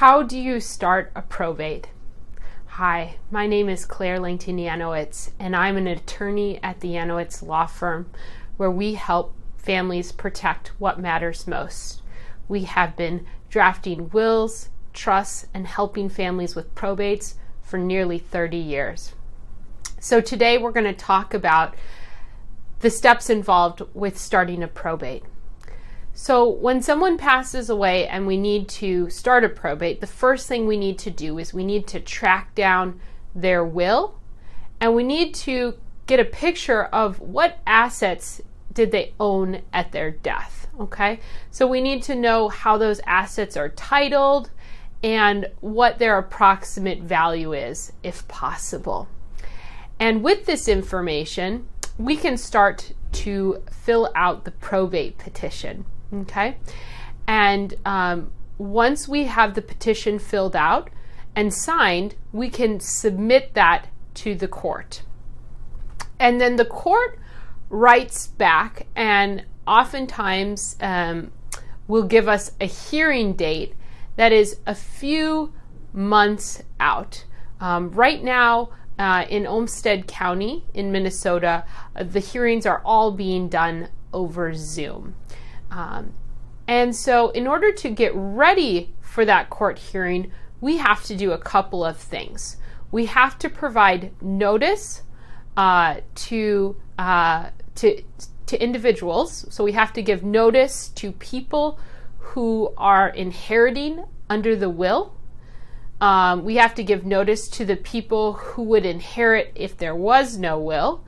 How do you start a probate? Hi, my name is Claire Langton Yanowitz, and I'm an attorney at the Yanowitz Law Firm, where we help families protect what matters most. We have been drafting wills, trusts, and helping families with probates for nearly 30 years. So today we're going to talk about the steps involved with starting a probate. So when someone passes away and we need to start a probate, the first thing we need to do is we need to track down their will, and we need to get a picture of what assets did they own at their death, okay? So we need to know how those assets are titled and what their approximate value is, if possible. And with this information, we can start to fill out the probate petition. Okay, and once we have the petition filled out and signed, we can submit that to the court. And then the court writes back and oftentimes will give us a hearing date that is a few months out. Right now, in Olmsted County in Minnesota, the hearings are all being done over Zoom. And so in order to get ready for that court hearing, we have to do a couple of things. We have to provide notice to individuals. So we have to give notice to people who are inheriting under the will. We have to give notice to the people who would inherit if there was no will.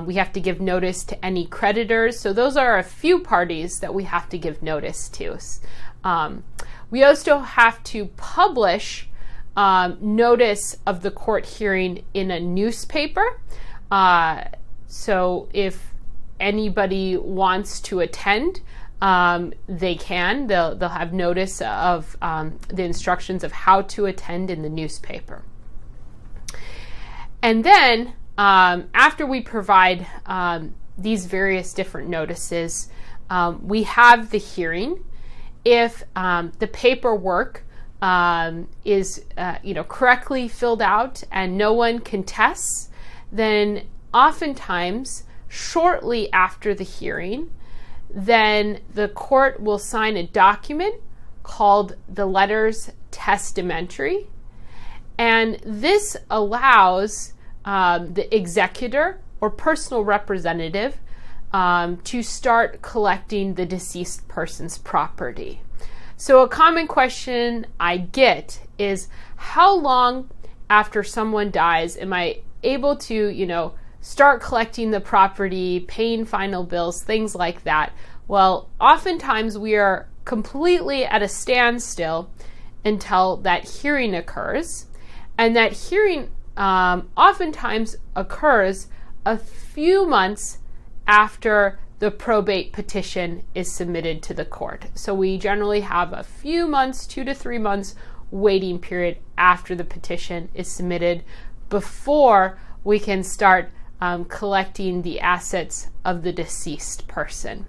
We have to give notice to any creditors. So those are a few parties that we have to give notice to. We also have to publish notice of the court hearing in a newspaper. So if anybody wants to attend, they can. They'll have notice of the instructions of how to attend in the newspaper. And then after we provide these various different notices, we have the hearing. If the paperwork is correctly filled out and no one contests, then oftentimes shortly after the hearing, then the court will sign a document called the letters testamentary, and this allows the executor or personal representative to start collecting the deceased person's property. So a common question I get is, how long after someone dies am I able to, start collecting the property, paying final bills, things like that? Well, oftentimes we are completely at a standstill until that hearing occurs, and that hearing oftentimes occurs a few months after the probate petition is submitted to the court. So we generally have a few months, 2 to 3 months waiting period after the petition is submitted before we can start collecting the assets of the deceased person.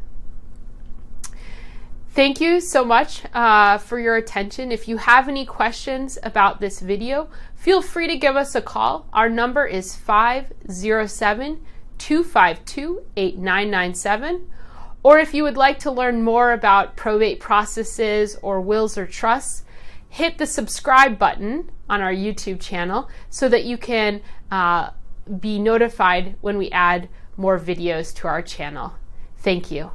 Thank you so much for your attention. If you have any questions about this video, feel free to give us a call. Our number is 507-252-8997. Or if you would like to learn more about probate processes or wills or trusts, hit the subscribe button on our YouTube channel so that you can be notified when we add more videos to our channel. Thank you.